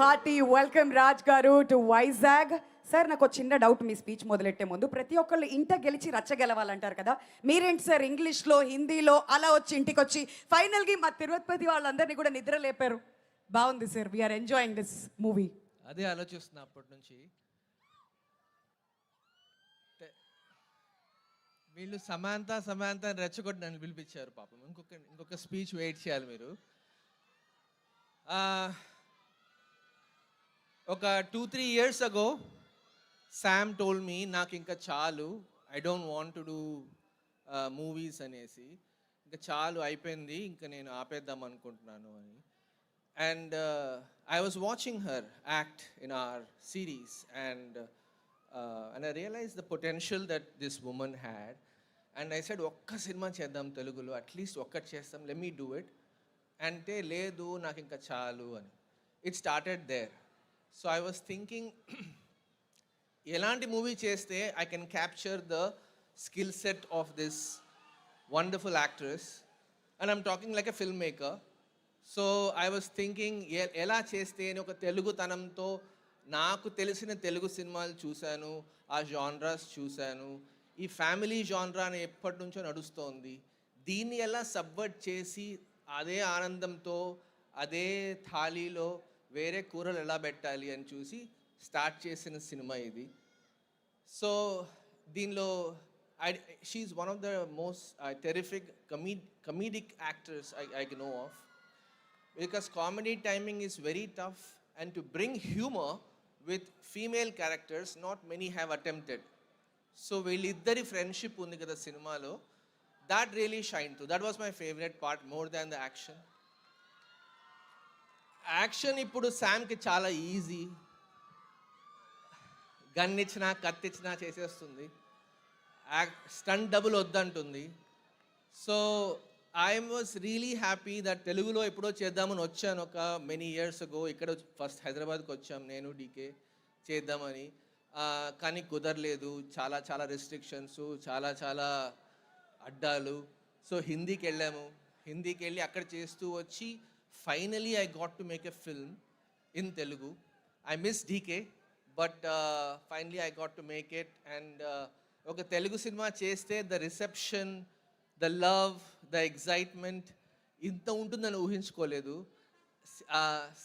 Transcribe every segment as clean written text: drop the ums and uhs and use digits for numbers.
Hearty welcome Raj గారు to Vizag. Sir నాకు ఒక చిన్న డౌట్ మీ స్పీచ్ మొదలెట్టే ముందు. ప్రతి ఒక్కళ్ళు ఇంట గెలిచి రచ్చ గెలవాలంటారు కదా, మీరేంటి సార్ ఇంగ్లీష్లో హిందీలో అలా వచ్చి ఇంటికి వచ్చి ఫైనల్గా మా తిరుపతి వాళ్ళందరినీ కూడా నిద్ర లేపారు. బాగుంది sir, we're enjoying this movie. అదే ఆలోచిస్తున్నా అప్పటి నుంచి. వీళ్ళు సమాంత రెచ్చగొట్టి నన్ను పిలిపించారు పాపం. ఇంకొక స్పీచ్ వెయిట్ చేయాలి మీరు. ఒక 2-3 years ago Sam told me నాకు ఇంకా చాలు, I don't want to do movies అనేసి, ఇంకా చాలు అయిపోయింది, ఇంకా నేను ఆపేద్దాం అనుకుంటున్నాను అని. And I was watching her act in our series and I realized the potential that this woman had and I said ఒక్క సినిమా చేద్దాం తెలుగులో, అట్లీస్ట్ ఒక్కటి చేస్తాం, let me do it. అంటే లేదు నాకు ఇంకా చాలు అని. It started there. So I was thinking ఎలాంటి మూవీ చేస్తే I can capture the skill set of this wonderful actress and I'm talking like a film maker. So I was thinking ఎలా చేస్తే అని ఒక తెలుగుతనంతో, నాకు తెలిసిన తెలుగు సినిమాలు చూశాను, ఆ జాన్రాస్ చూశాను, ఈ ఫ్యామిలీ జాన్రా అని ఎప్పటి నుంచో నడుస్తోంది, దీన్ని ఎలా సబ్వర్ట్ చేసి అదే ఆనందంతో అదే థాలీలో వేరే కూరలు ఎలా పెట్టాలి అని చూసి స్టార్ట్ చేసిన సినిమా ఇది. సో దీనిలో she's one of the most terrific comedic actors I know of, because comedy timing is very tough and to bring humor with female characters not many have attempted. So వీళ్ళిద్దరి friendship ఉంది కదా సినిమాలో, that really shined through. That was my favorite part more than the action. Action ఇప్పుడు శామ్కి చాలా easy, gun ఇచ్చినా కత్తి ఇచ్చినా చేసేస్తుంది, స్టంట్ డబుల్ వద్దంటుంది. So I was really happy that తెలుగులో ఎప్పుడో చేద్దామని వచ్చాను ఒక మెనీ ఇయర్స్ అగో. ఇక్కడ ఫస్ట్ హైదరాబాద్కి వచ్చాం నేను డీకే చేద్దామని, కానీ కుదరలేదు, చాలా చాలా రెస్ట్రిక్షన్స్, చాలా అడ్డాలు. సో హిందీకి వెళ్ళాము, హిందీకి వెళ్ళి అక్కడ చేస్తూ వచ్చి finally I got to make a film in Telugu. I miss DK but finally I got to make it. And ఒక తెలుగు సినిమా చేస్తే the reception, the love, the excitement ఇంత ఉంటుందని ఊహించుకోలేదు.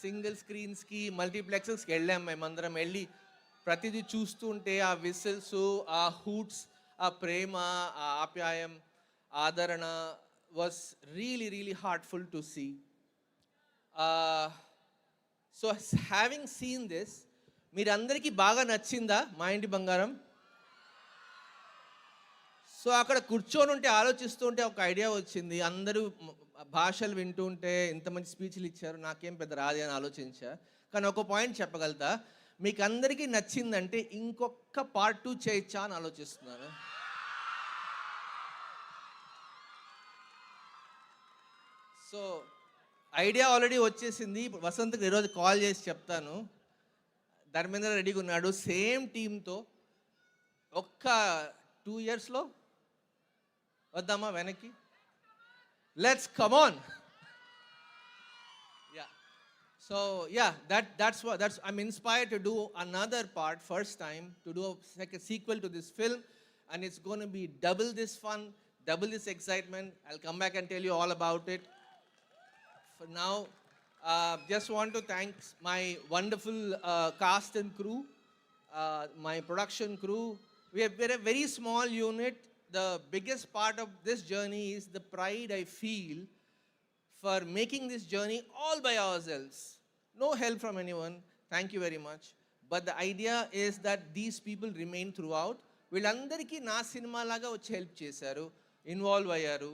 సింగిల్ స్క్రీన్స్కి మల్టీప్లెక్సెస్కి వెళ్ళాం మేమందరం. వెళ్ళి ప్రతిదీ చూస్తుంటే ఆ విసిల్స్, ఆ హూట్స్, ఆ ప్రేమ, ఆ ఆప్యాయం, ఆదరణ was really heartful to see. So having seen this, మీరందరికీ బాగా నచ్చిందా మా ఇంటి బంగారం? సో అక్కడ కూర్చొని ఉంటే ఆలోచిస్తూ ఉంటే ఒక ఐడియా వచ్చింది. అందరూ భాషలు వింటూ ఉంటే ఇంత మంచి స్పీచ్లు ఇచ్చారు, నాకేం పెద్ద రాదు అని ఆలోచించా. కానీ ఒక పాయింట్ చెప్పగలుగుతా, మీకు అందరికీ నచ్చిందంటే ఇంకొక పార్ట్ 2 చేయొచ్చా అని ఆలోచిస్తున్నాను. సో ఐడియా ఆల్రెడీ వచ్చేసింది. వసంత్కి ఈరోజు కాల్ చేసి చెప్తాను. ధర్మేంద్ర రెడీగా ఉన్నాడు సేమ్ టీంతో. ఒక్క 2 yearsలో వద్దామా వెనక్కి? Let's come on. So yeah, that's I'm inspired to do another part, first time to do like a sequel to this film, and it's going to be double this fun, double this excitement. I'll come back and tell you all about it. For now, just want to thank my wonderful cast and crew, my production crew. We're a very small unit. The biggest part of this journey is the pride I feel for making this journey all by ourselves. No help from anyone. Thank you very much. But the idea is that these people remain throughout. వీళ్ళందరికీ నా cinema లాగా వచ్చి help చేశారు, involve అయ్యారు,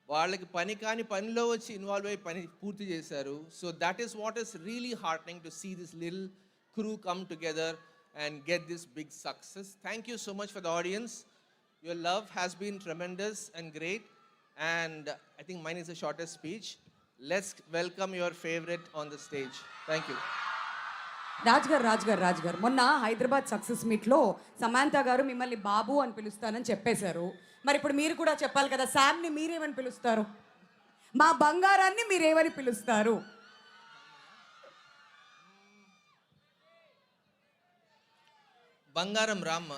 వాళ్ళకి పని కాని పనిలో వచ్చి ఇన్వాల్వ్ అయ్యి పని పూర్తి చేశారు. So that is what is really heartening to see this little crew come together and get this big success. Thank you so much for the audience. Your love has been tremendous and great, and I think mine is the shortest speech. Let's welcome your favorite on the stage. Thank you. Raj గారు మొన్న Hyderabad success మీట్లో సమాంత గారు మిమ్మల్ని బాబు అని పిలుస్తానని చెప్పేశారు. మరి ఇప్పుడు మీరు కూడా చెప్పాలి కదా, శామ్ని మీరేమని పిలుస్తారు? మా బంగారాన్ని మీరేమని పిలుస్తారు? బంగారం రామ్మ.